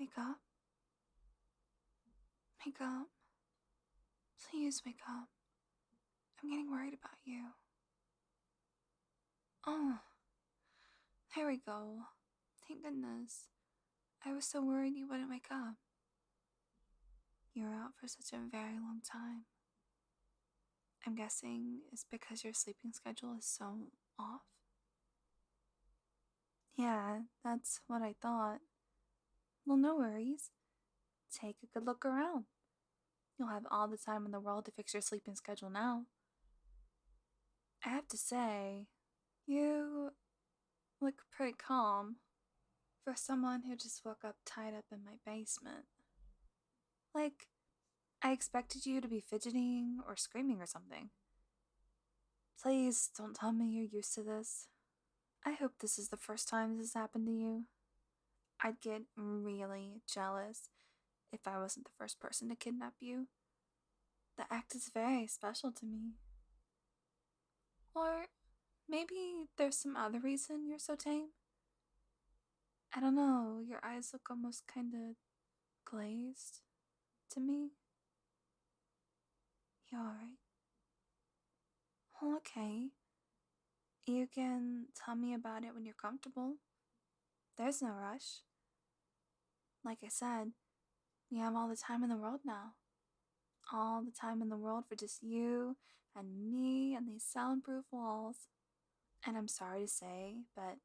Wake up. Wake up. Please wake up. I'm getting worried about you. Oh, there we go. Thank goodness. I was so worried you wouldn't wake up. You were out for such a very long time. I'm guessing it's because your sleeping schedule is so off. Yeah, that's what I thought. Well, no worries. Take a good look around. You'll have all the time in the world to fix your sleeping schedule now. I have to say, you look pretty calm for someone who just woke up tied up in my basement. Like, I expected you to be fidgeting or screaming or something. Please don't tell me you're used to this. I hope this is the first time this has happened to you. I'd get really jealous if I wasn't the first person to kidnap you. The act is very special to me. Or maybe there's some other reason you're so tame. I don't know, your eyes look almost kinda glazed to me. You alright? Well, okay. You can tell me about it when you're comfortable. There's no rush. Like I said, we have all the time in the world now. All the time in the world for just you and me and these soundproof walls. And I'm sorry to say, but,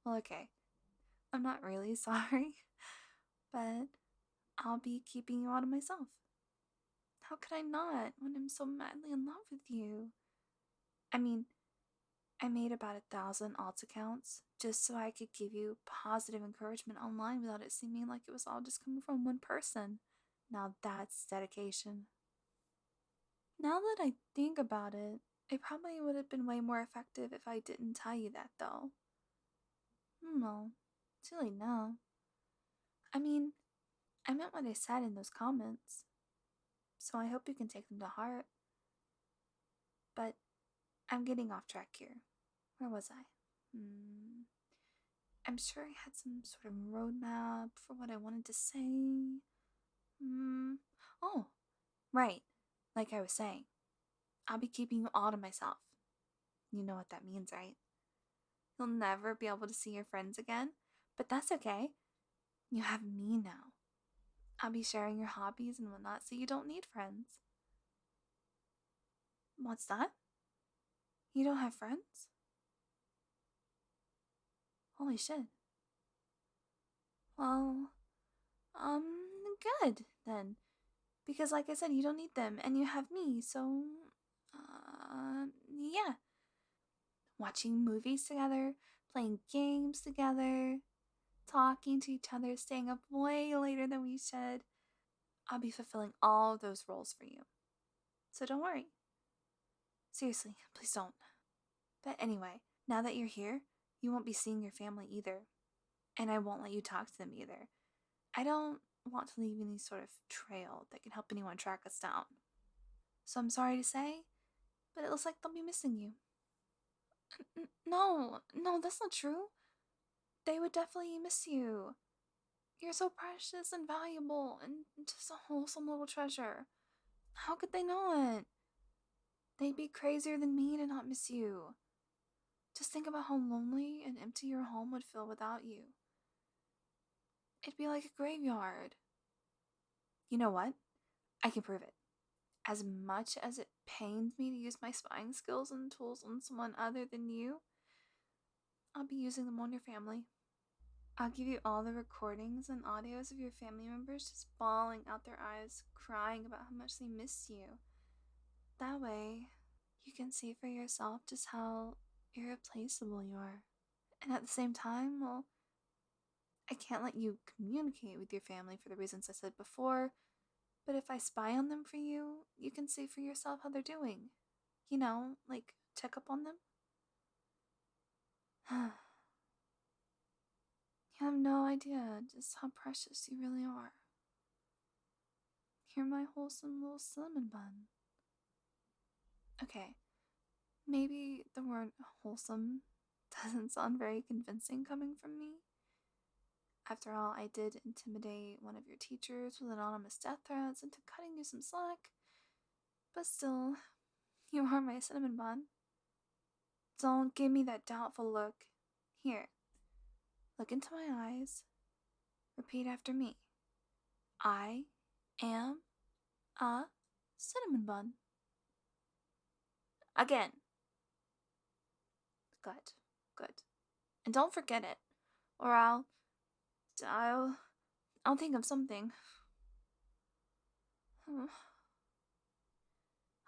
well, okay. I'm not really sorry, but I'll be keeping you all to myself. How could I not when I'm so madly in love with you? I mean, I made about 1,000 alt accounts just so I could give you positive encouragement online without it seeming like it was all just coming from one person. Now that's dedication. Now that I think about it, it probably would have been way more effective if I didn't tell you that, though. No, too late now. I mean, I meant what I said in those comments, so I hope you can take them to heart. But I'm getting off track here. Where was I? I'm sure I had some sort of roadmap for what I wanted to say. Oh, right. Like I was saying, I'll be keeping you all to myself. You know what that means, right? You'll never be able to see your friends again, but that's okay. You have me now. I'll be sharing your hobbies and whatnot, so you don't need friends. What's that? You don't have friends? Holy shit. Well, good then. Because, like I said, you don't need them, and you have me, so, yeah. Watching movies together, playing games together, talking to each other, staying up way later than we should. I'll be fulfilling all of those roles for you. So don't worry. Seriously, please don't. But anyway, now that you're here, you won't be seeing your family either. And I won't let you talk to them either. I don't want to leave any sort of trail that can help anyone track us down. So I'm sorry to say, but it looks like they'll be missing you. No, that's not true. They would definitely miss you. You're so precious and valuable and just a wholesome little treasure. How could they not? They'd be crazier than me to not miss you. Just think about how lonely and empty your home would feel without you. It'd be like a graveyard. You know what? I can prove it. As much as it pains me to use my spying skills and tools on someone other than you, I'll be using them on your family. I'll give you all the recordings and audios of your family members just bawling out their eyes, crying about how much they miss you. That way, you can see for yourself just how irreplaceable you are. And at the same time, well, I can't let you communicate with your family for the reasons I said before, but if I spy on them for you, you can see for yourself how they're doing. You know, like check up on them. You have no idea just how precious you really are. You're my wholesome little cinnamon bun. Okay, maybe the word wholesome doesn't sound very convincing coming from me. After all, I did intimidate one of your teachers with anonymous death threats into cutting you some slack. But still, you are my cinnamon bun. Don't give me that doubtful look. Here, look into my eyes. Repeat after me. I am a cinnamon bun. Again. Good, good. And don't forget it, or I'll, I'll think of something.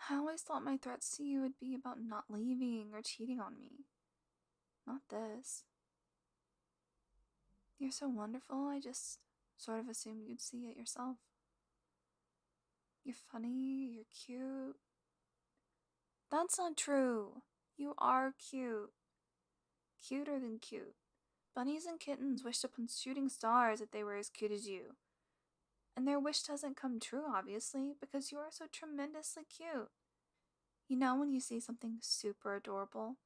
I always thought my threats to you would be about not leaving or cheating on me. Not this. You're so wonderful, I just sort of assumed you'd see it yourself. You're funny, you're cute. That's not true. You are cute. Cuter than cute. Bunnies and kittens wished upon shooting stars if they were as cute as you. And their wish doesn't come true, obviously, because you are so tremendously cute. You know when you see something super adorable,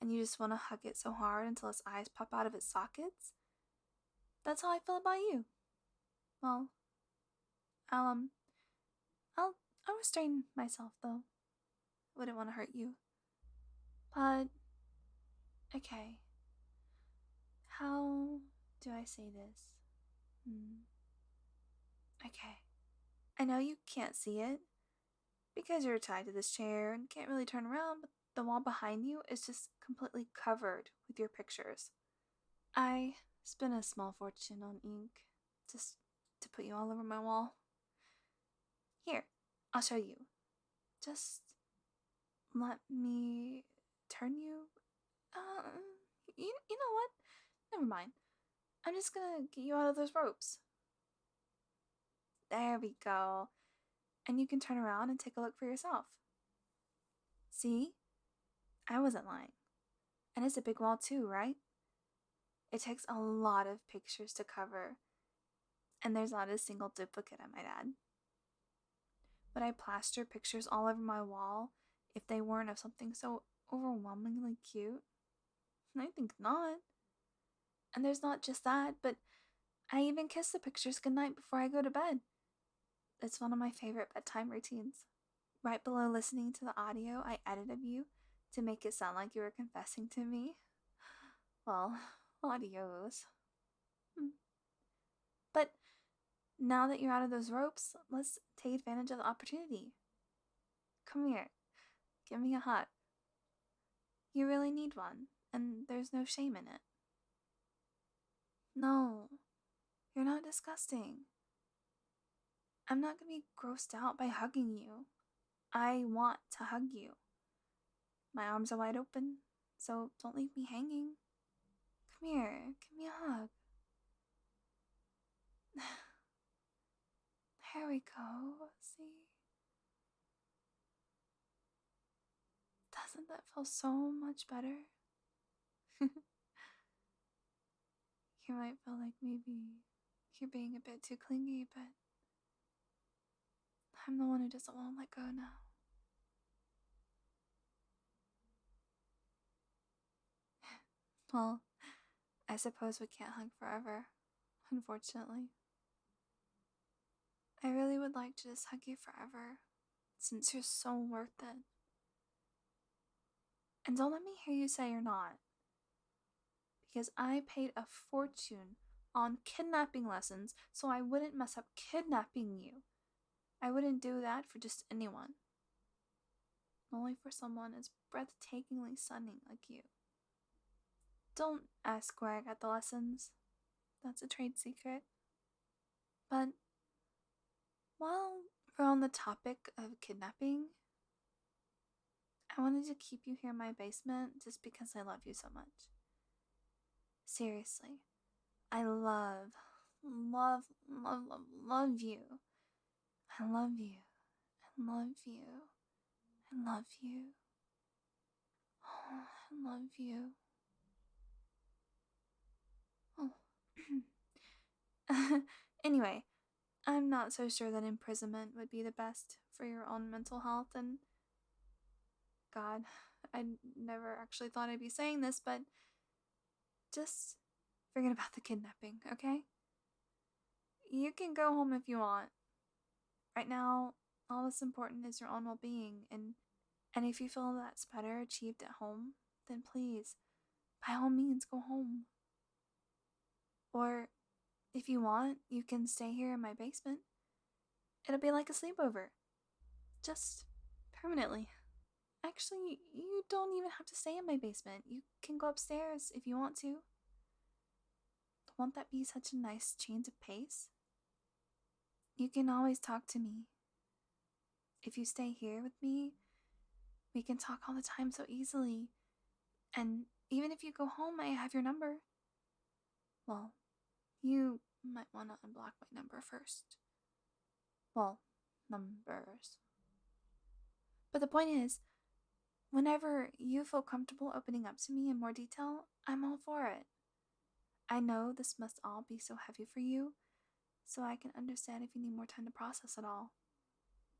and you just want to hug it so hard until its eyes pop out of its sockets? That's how I feel about you. Well, I'll, um, I'll restrain myself, though. Wouldn't want to hurt you. But, okay. How do I say this? Okay. I know you can't see it because you're tied to this chair and can't really turn around, but the wall behind you is just completely covered with your pictures. I spent a small fortune on ink just to put you all over my wall. Here, I'll show you. Just let me turn you. You know what? Never mind. I'm just gonna get you out of those ropes. There we go. And you can turn around and take a look for yourself. See? I wasn't lying. And it's a big wall too, right? It takes a lot of pictures to cover. And there's not a single duplicate, I might add. Would I plaster pictures all over my wall if they weren't of something so overwhelmingly cute? I think not. And there's not just that, but I even kiss the pictures goodnight before I go to bed. It's one of my favorite bedtime routines. Right below listening to the audio I edited of you to make it sound like you were confessing to me. Well, audios. But now that you're out of those ropes, let's take advantage of the opportunity. Come here. Give me a hug. You really need one, and there's no shame in it. No, you're not disgusting. I'm not gonna be grossed out by hugging you. I want to hug you. My arms are wide open, so don't leave me hanging. Come here, give me a hug. There we go, see? Doesn't that feel so much better? You might feel like maybe you're being a bit too clingy, but I'm the one who doesn't want to let go now. Well, I suppose we can't hug forever, unfortunately. I really would like to just hug you forever, since you're so worth it. And don't let me hear you say you're not. Because I paid a fortune on kidnapping lessons so I wouldn't mess up kidnapping you. I wouldn't do that for just anyone. Only for someone as breathtakingly stunning like you. Don't ask where I got the lessons. That's a trade secret. But while we're on the topic of kidnapping, I wanted to keep you here in my basement just because I love you so much. Seriously, I love you. I love you. I love you. I love you. Oh, I love you. Oh. Anyway, I'm not so sure that imprisonment would be the best for your own mental health, and God, I never actually thought I'd be saying this, but just forget about the kidnapping, okay? You can go home if you want. Right now, all that's important is your own well being, and if you feel that's better achieved at home, then please, by all means, go home. Or, if you want, you can stay here in my basement. It'll be like a sleepover. Just permanently. Actually, you don't even have to stay in my basement. You can go upstairs if you want to. Won't that be such a nice change of pace? You can always talk to me. If you stay here with me, we can talk all the time so easily. And even if you go home, I have your number. Well, you might want to unblock my number first. Well, numbers. But the point is, whenever you feel comfortable opening up to me in more detail, I'm all for it. I know this must all be so heavy for you, so I can understand if you need more time to process it all.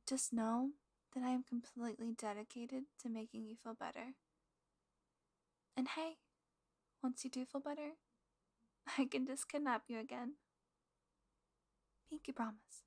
Just know that I am completely dedicated to making you feel better. And hey, once you do feel better, I can just kidnap you again. Pinky promise.